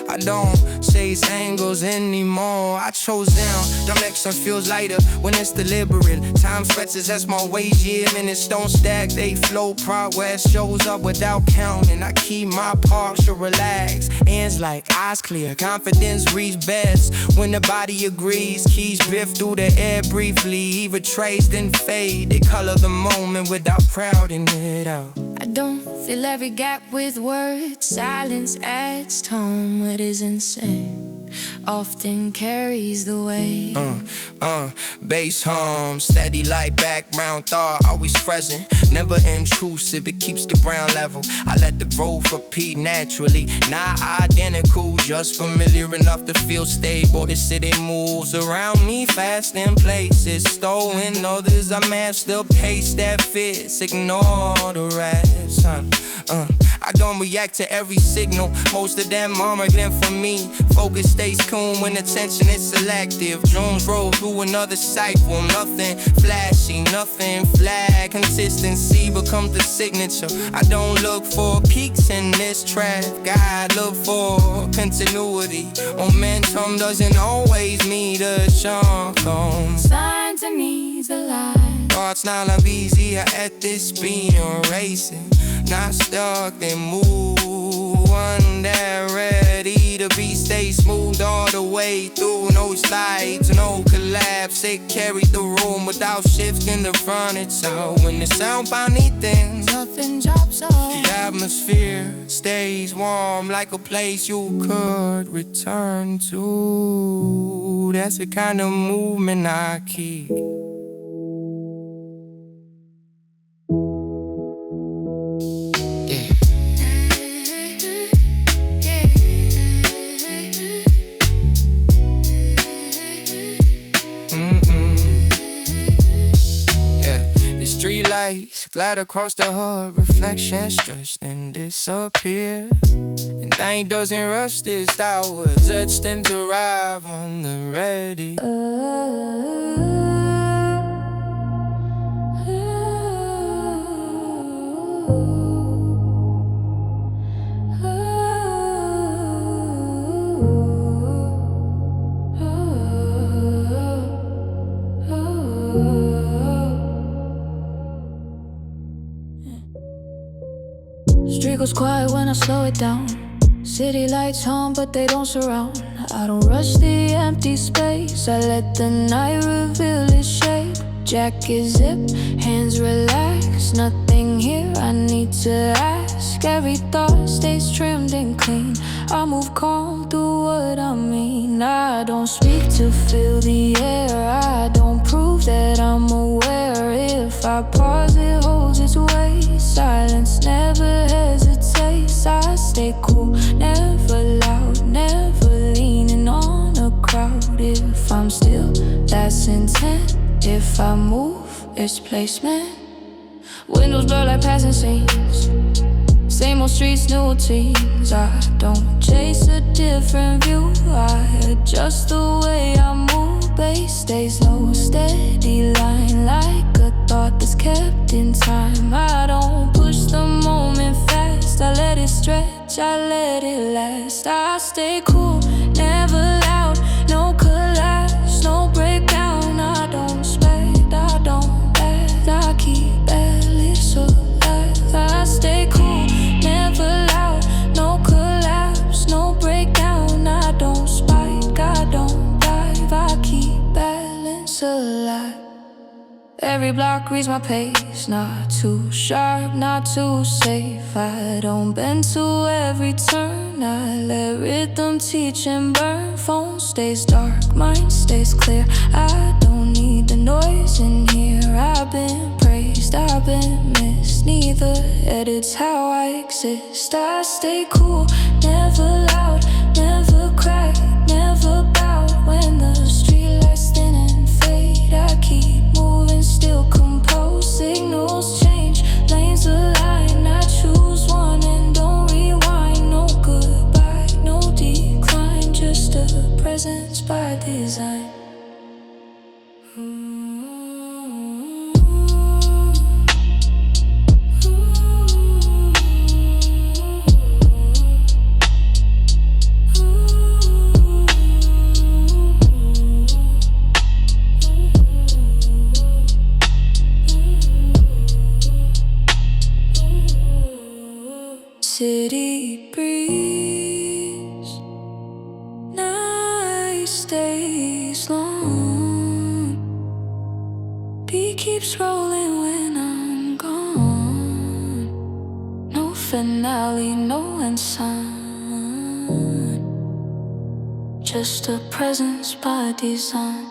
I don't chase angles anymore. I chose them. Direction feels lighter when it's deliberate. Time stretches as more ways, yeah. Minutes don't stack, they flow. Progress shows up without counting. I keep my posture relaxed. Ends like eyes clear. Confidence reads best when the body agrees. Keys drift through the air briefly, retrace then fade. They color the moment without crowding it out. I don't fill every gap with words. Silence adds tone, what is insane often carries the weight. Bass hum, steady like background thought, always present, never intrusive, it keeps the ground level. I let the growth repeat naturally, not identical, just familiar enough to feel stable. The city moves around me fast in places, stolen others, I master the pace that fits, ignore the rest. I don't react to every signal, most of them arrogant for me. Focus stays cool when attention is selective. Drones roll through another cycle, nothing flashy, nothing flag. Consistency becomes the signature. I don't look for peaks in this track, I look for continuity. Momentum doesn't always mean a chunk. Sign to me the light. Thoughts now love easier at this speed, you're racing. Not stuck, they move. one that ready to be stay smooth all the way through. No slides, no collapse. It carried the room without shifting the furniture. When the sound finally thins, nothing drops off. The atmosphere stays warm like a place you could return to. That's the kind of movement I keep. Glide across the hood, reflections stretch and disappear. And thing doesn't rush this style, judge them to arrive on the ready. Street goes quiet when I slow it down. City lights on but they don't surround. I don't rush the empty space, I let the night reveal its shape. Jacket zip, hands relax, nothing here I need to ask. Every thought stays trimmed and clean. I move calm through what I mean. I don't speak to fill the air, I don't prove that I'm aware. If I pause it holds its weight. Silence never hesitates. I stay cool, never loud, never leaning on a crowd. If I'm still, that's intent. If I move, it's placement. Windows blur like passing scenes. Same old streets, new routines. I don't chase a different view, I adjust the way I move. Bass stays low, steady line like a thought that's kept in time. I don't push the moment fast, I let it stretch, I let it last. I stay cool, never loud, no collapse, no breakdown. I don't expect, I don't act, I keep balance alive. I stay cool, never loud, no collapse, no breakdown. I don't spike, I don't dive, I keep balance alive. Every block reads my pace, not too sharp, not too safe. I don't bend to every turn, I let rhythm teach and burn. Phone stays dark, mind stays clear. I don't need the noise in here. I've been praised, I've been missed. Neither edits how I exist. I stay cool, never loud, never crack, never bow. When the streetlights thin and fade, I keep moving, still composed. Signals change, lanes align. I choose one and don't rewind. No goodbye, no decline, just a presence by design. City breeze, night stays long. Beat keeps rolling when I'm gone. No finale, no end sign, just a presence by design.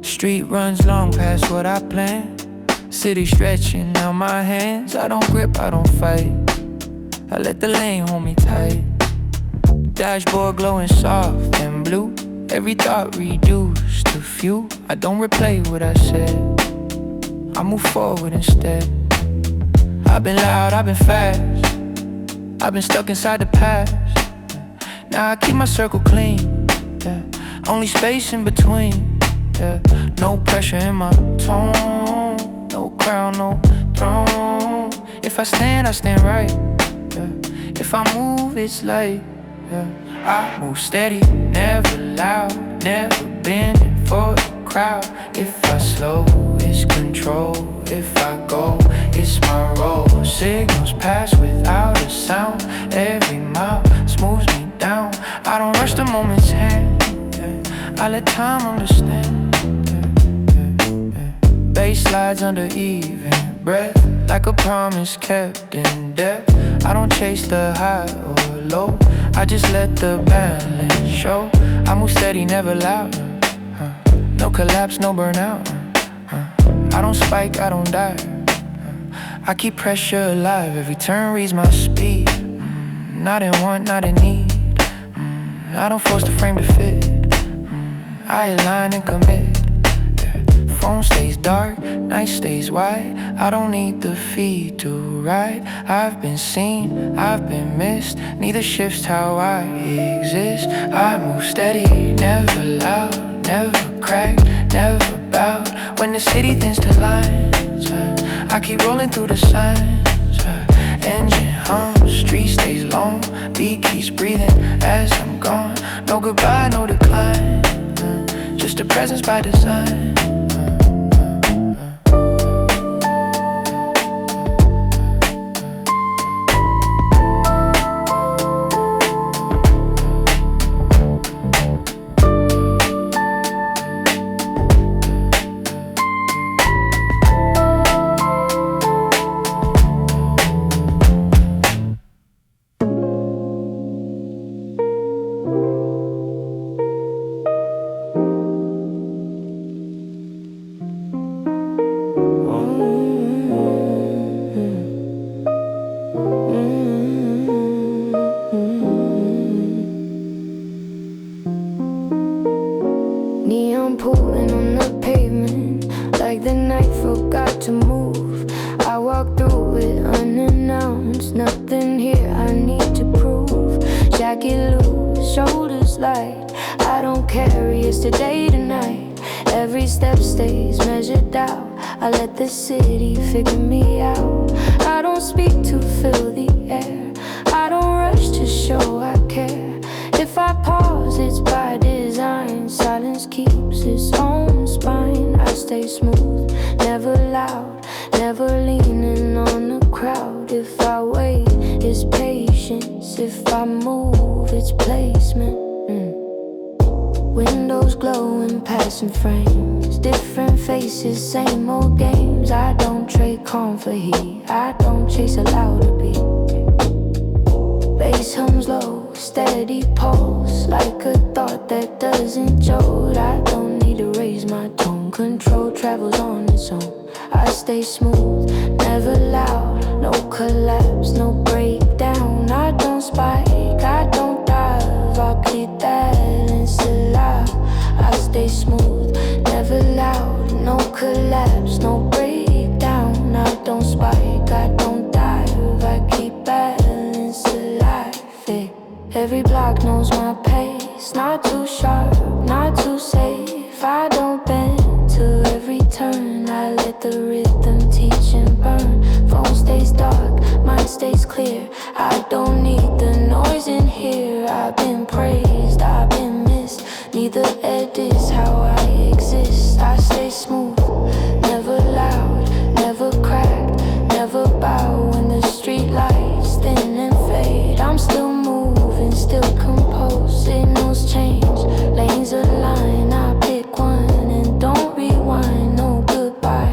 Street runs long past what I planned. City stretching out my hands. I don't grip, I don't fight, I let the lane hold me tight. Dashboard glowing soft and blue. Every thought reduced to few. I don't replay what I said, I move forward instead. I've been loud, I've been fast, I've been stuck inside the past. Now I keep my circle clean, yeah. Only space in between, yeah. No pressure in my tone, no crown, no throne. If I stand right, yeah. If I move, it's light, yeah. I move steady, never loud, never bending for the crowd. If I slow, it's control. If I go, it's my role. Signals pass without a sound. Every mile smooths me down. I don't rush the moment's hand, yeah. I let time understand, yeah. Bass slides under even breath, like a promise kept in depth. I don't chase the high or low, I just let the balance show. I move steady, never loud, no collapse, no burnout. I don't spike, I don't die, I keep pressure alive. Every turn reads my speed, not in want, not in need. I don't force the frame to fit, I align and commit. Phone stays dark, night stays wide. I don't need the feed to ride. I've been seen, I've been missed. Neither shifts how I exist. I move steady, never loud, never crack, never bowed. When the city thins to lines, I keep rolling through the signs. Engine hums, street stays long, beat keeps breathing as I'm gone. No goodbye, no decline, just a presence by design. Neon pulling on the pavement, like the night forgot to move. I walk through it unannounced, nothing here I need to prove. Jacket loose, shoulders light, I don't carry yesterday tonight. Every step stays measured out, I let the city figure me out. I don't speak to fill the air, I don't rush to show I care. If I pause, it's by design. Silence keeps its own spine. I stay smooth, never loud, never leaning on the crowd. If I wait, it's patience. If I move, it's placement. Windows glowing, passing frames, different faces, same old games. I don't trade calm for heat, I don't chase a louder beat. Bass hums low, steady pulse, like a thought that doesn't jolt. I don't need to raise my tone, control travels on its own. I stay smooth, never loud, no collapse, no breakdown. I don't spike, I don't dive, I keep balance alive. I stay smooth, never loud, no collapse, no breakdown. I don't spike, I don't dive, I keep balance alive. Every block knows my pace, not too sharp, not too safe. I don't bend to every turn, I let the rhythm teach and burn. Phone stays dark, mind stays clear, I don't need the noise in here. I've been praised, I've been missed, neither edits how I exist. I stay smooth, never loud, never crack, never bow. When the street lights thin and fade, I'm still moving, still composed. Signals change, lanes align, I pick one and don't rewind. No goodbye,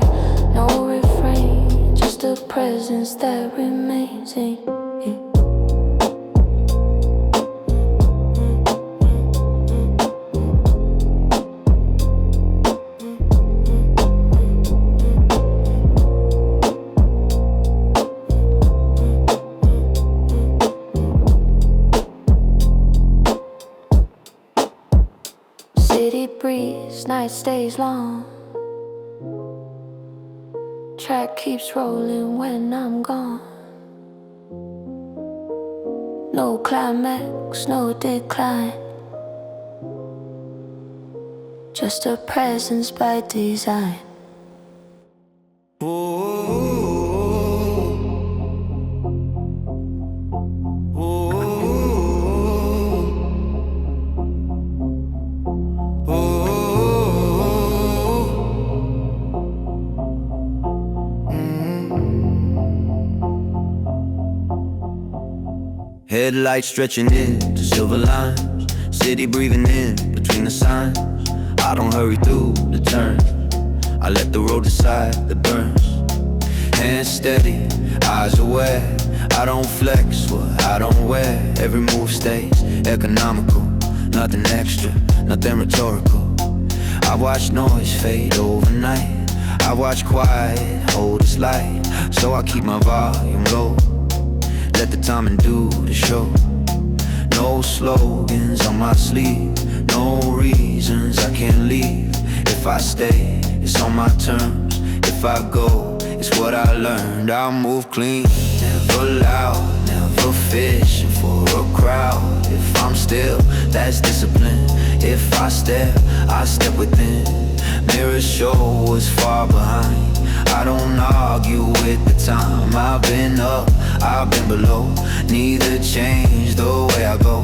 no refrain, just a presence that remains in. this night stays long. Track keeps rolling when I'm gone. No climax, no decline. Just a presence by design. Headlights stretching into silver lines, city breathing in between the signs. I don't hurry through the turns, I let the road decide the burns. Hands steady, eyes aware, I don't flex what I don't wear. Every move stays economical, nothing extra, nothing rhetorical. I watch noise fade overnight, I watch quiet hold its light. So I keep my volume low, let the timing do the show. No slogans on my sleeve, no reasons I can't leave. If I stay, it's on my terms. If I go, it's what I learned. I'll move clean, never loud, never fishing for a crowd. If I'm still, that's discipline. If I step within. Mirrors show what's far behind. I don't argue with the time. I've been up, I've been below. Neither change the way I go.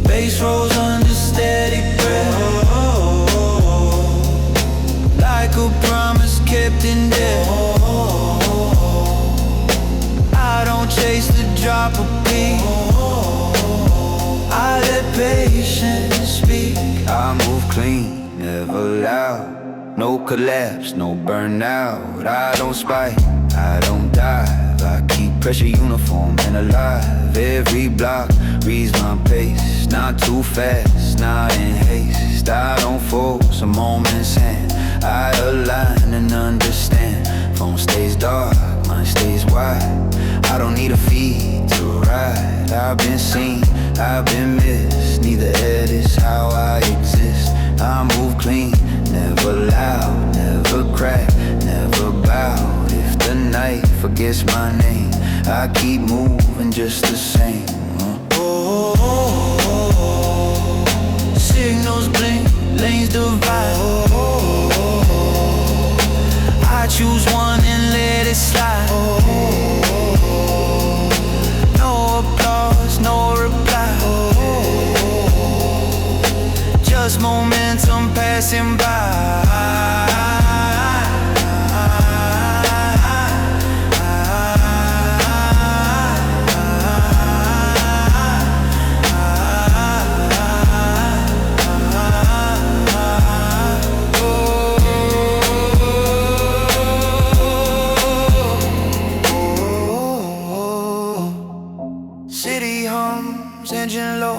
Bass rolls under steady breath, like a promise kept in death. I don't chase the drop of beat, I let patience speak. I move clean, never loud. No collapse, no burnout. I don't spike, I don't dive. I keep pressure uniform and alive. Every block reads my pace. Not too fast, not in haste. I don't force a moment's hand, I align and understand. Phone stays dark, mine stays wide. I don't need a feed to ride. I've been seen, I've been missed. Neither edits how I exist. I move clean, never loud, never crack, never bow. If the night forgets my name, I keep moving just the same. Signals blink, lanes divide. I choose one and let it slide. No applause, no reply, just momentum passing by. City hums, engine low,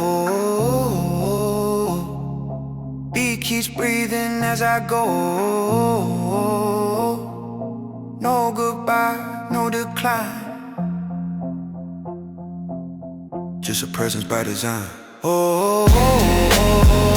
beat keeps breathing as I go. No goodbye, no decline, just a presence by design. Oh, oh, oh, oh.